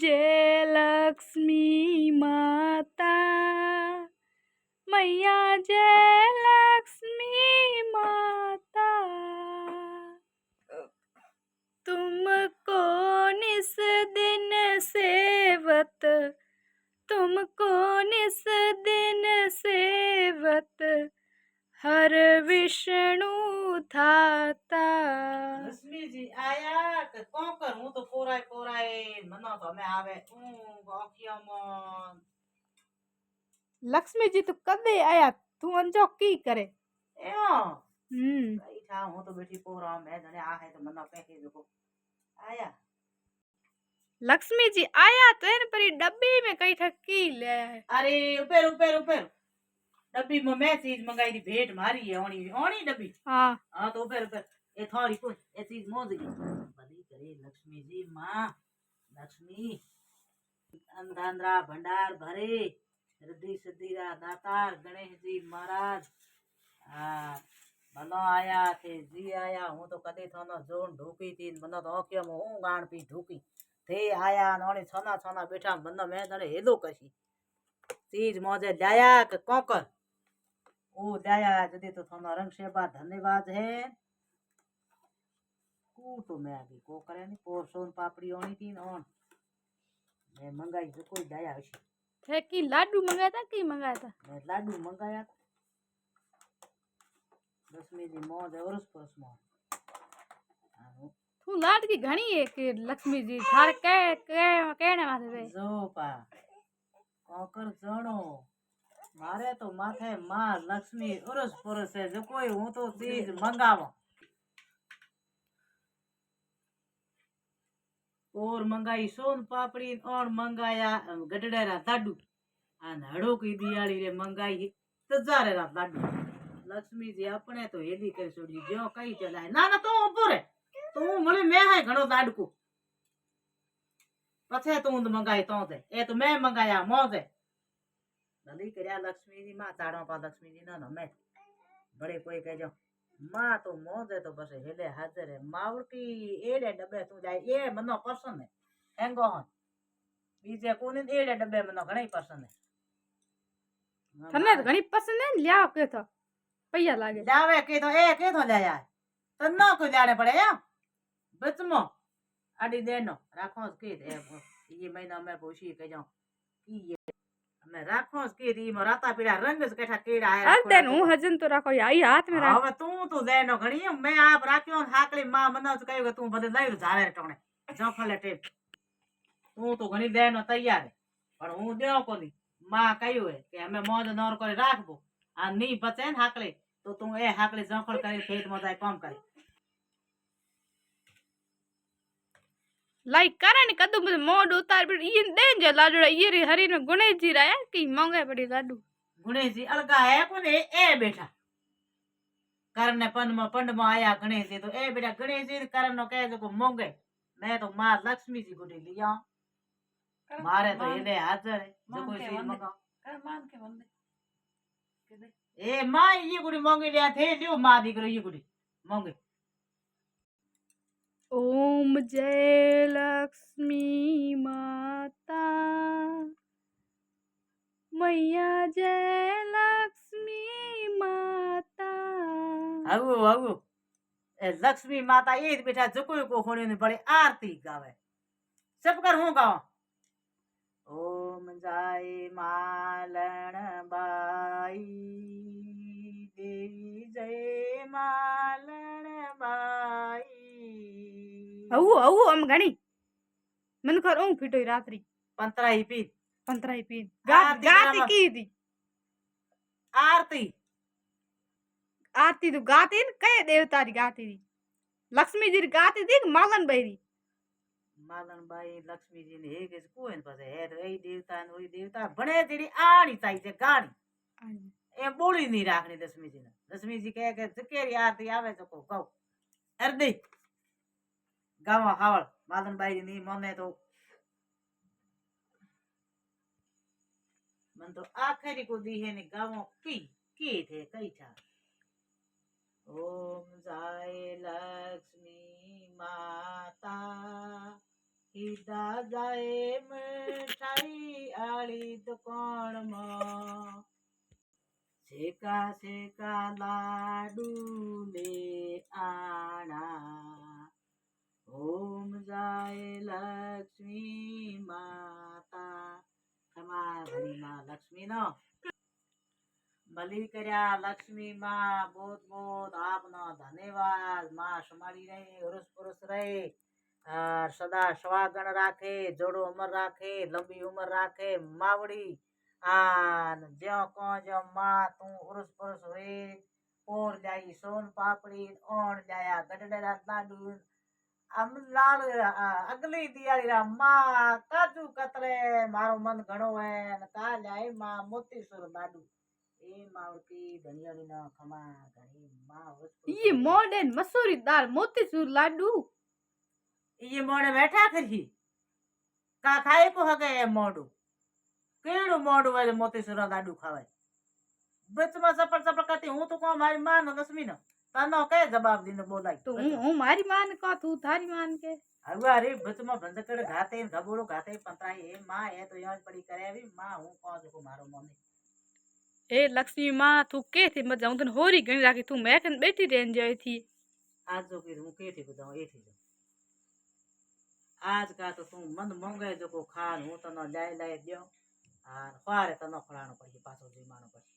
जय लक्ष्मी माता मैया जय लक्ष्मी माता तुमको निस दिन सेवत तुमको निस दिन सेवत हर विष्णु थाता। लक्ष्मी जी आया के कौन कर हूं तो पोराए मनो तो मैं आवे आखिया मन लक्ष्मी जी तो कदे आया तू अंजो की करे एओ कई था हूं तो बेटी पोरा मैं जने आ है तो मनो कह के देखो आया लक्ष्मी जी आया तो इन पर डब्बी में कई ठकी ले है। अरे ऊपर डब्बी में मैं चीज मंगाई थी भेंट मारी है ओनी ओनी डब्बी हाँ तो ऊपर ये थोड़ी कुछ ये चीज मौज गई भली करे लक्ष्मी जी मां लक्ष्मी अंधांद्रा भंडार भरे रिद्धि सिद्धि रा दातार गणेश जी महाराज मनो आया थे जी आया हूं तो कदे थानो जोन ढूकी थी मनो तो के मो गाण पी ढूकी थे आया नोनी छना छना बैठा मनो मैं तने हेलो कशी चीज मौजे लाया के कोकर ओ लाया जदे तो थानो रंग सेवा धन्यवाद है कू तो मैं अभी को करे नहीं पोर सोन पापड़ी ओनी थी ओन मैं मंगाई जो कोई लाया हशी थे की लाडू मंगाया था की मंगाया था मैं लाडू मंगाया लक्ष्मी जी मौज है उरस परस मौज तू लाड की घणी है कि लक्ष्मी जी थार के कहने माथे वे जो पा कोकर जणो मारे तो माथे मां लक्ष्मी उरस परस है जो कोई हूं तो चीज मंगावा और मंगाई सोन पापड़ी और मंगाया गडडेरा लाडू आन हड़ो की दियाली रे मंगाई तजारे रा लाडू लक्ष्मी जी अपने तो हेली कर छोड़ी जो कई चलाए ना ना तो ऊपर है तू मले मैं है घणो लाडकू पछे तू मंगाई तो दे ए तो मैं मंगाया मौज है भली करया लक्ष्मी जी मां ताड़ो पा लक्ष्मी जी ना मैं बड़े कोई कह जो मां तो मौज है तो बस हेले हाजिर है मावटी एड़े डब्बे तू जाए ए मनो पसंद है एंगो हन बीजे कोने एड़े डब्बे मनो घणी पसंद है तने तो घणी पसंद है लिया के तो पैया लागे लावे के तो ए के तो लाया तन्नो को जाने पड़े या बचमो आडी देनो राखो के ये महीना में पोशी के जाऊं की ये मैं राखो के री मराता पीड़ा रंग से केठा केड़ा है अरे तेन हूं हजन तो राखो आई हाथ में राख હવે તું તો દેનો ઘણી मैं आप राख्यो हाकली मां मनो तो कहियो तू बदे लई झारे टोणे जोखले टेप तू तो घणी देनो तैयार है पर हूं देओ कोनी मां कहियो है कि हमें मौज नौर करे राखबो आ नी बचे न हाकली तो तू ए हाकली जोखल करे खेत में जाए काम करे लाई करे ने कदू मुझे मोड उतार पर ये दे जो लाडू ये रे हरी ने गणेश जी राया की मांगे पड़ी लाडू गणेश जी अलगा है कोने ए बेटा करने पंड में आया गणेश जी तो ए बेटा गणेश जी करन नो कहे जो मोंगे मैं तो मां लक्ष्मी जी को लिया मारे तो हेले हाजर है जो कोई चीज मंगाओ कर मान के वंदे ए मां ये गुड़ी मोंगे लिया थे लियो मां दीकरो ये गुड़ी मोंगे ओम जय लक्ष्मी माता मैया जय लक्ष्मी माता आगो ए लक्ष्मी माता ये बेटा जो कोई को होने ने बड़े आरती गावे सब कर हूं गाओ ओम जय मालन बाई देवी जय मालन बाई हऊ हम घणी मन कर ऊं फिटोई रात्रि पंतराई पी गाती की थी आरती आरती तो गाती न कई देवता री गाती थी लक्ष्मी जी री गाती थी मालन बाई लक्ष्मी जी ने एक कोइन पसे है तो ए देवता बड़े तेरी आनी चाहिए गानी ए बोली नहीं राखनी लक्ष्मी जी कहे के जकेरी आरती आवे तो को गाओ अर्दे गावा हावल मालन बाई नहीं मने तो मन तो आखिरी को दी है ने गावो की थे कई था ओम जय लक्ष्मी माता કીધા જાય મીઠાઈ આળી દુકાનમાં શેકા શેકા લાડુ લે આણા ઓમ જાય લક્ષ્મી માતા ખમા ઘણી માં લક્ષ્મી નો ભલી કર્યા લક્ષ્મી માં બહુત બહુત આપનો ધન્યવાદ માં સમાડી રહે ઉરુસ પુરુષ રહે સદા સ્વાગણ રાખે જોડો ઉમર રાખે લંબી ઉમર રાખે માવડી જ્યો કો જ્યો માં તું ઉરુસ પુરુષ વે ઓર જાઈ સોન પાપડી ઓણ જાયા ગડડા લાડુ આમ લાલ અગલી દિવાળી રા માં કાજુ કતરે મારો મન ઘણો હે ને કા જાય માં મોતીસુર લાડુ એ માવતી ધનિયાળી ના ખમા ઘણી માં ઈ મોડન મસૂરી દાળ મોતીચૂર લાડુ ये मोड़े बैठा करी का खाए को हगे ए मोड़ू केड़ू मोड़ू वाले मोती सुरा लाडू खावे बच में सपर सपर करती हूं तो को मारी मां न लक्ष्मी न तनो के जवाब दीने बोलाई तो હું મારી માન કો તું તારી માન કે अगवा रे बच में भंजकड़ घाते घबोड़ो घाते पंतराई ए मां ए तो यहाँ पड़ी करे अभी मां हूं को जो मारो मोने એ લક્ષ્મી માં તું કે થી મત હું તને હોરી ગણી રાખી તું મેં કન બેઠી રેન જોઈ थी आज जो की हूं के थी बताऊं ए थी आज का तो तू मन मोंगे जो को खान हूं तनो लाए लाए दियो और फारे तनो फलाणो पड़ी पाछो जीमानो पड़ी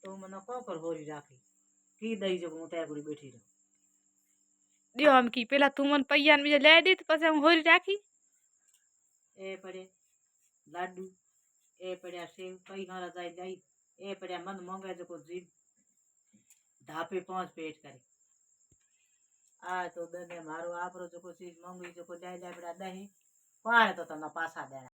तो मने को कर होरी राखी की दई जो हूं त्या गुड़ी बैठी रह दियो हम की पेला તું મન પૈયા બીજે લે દી પછી હું હોરી રાખી ए पड़े लाडू ए पड़े सेव कई हारा जाई जाई ए पड़े मन मोंगे जो को जीव ढापे पांच पेट करे आ तो दने मारो आपरो जो को चीज मोंगी जो को जाई जाई बड़ा दही पारे तो तना पासा देना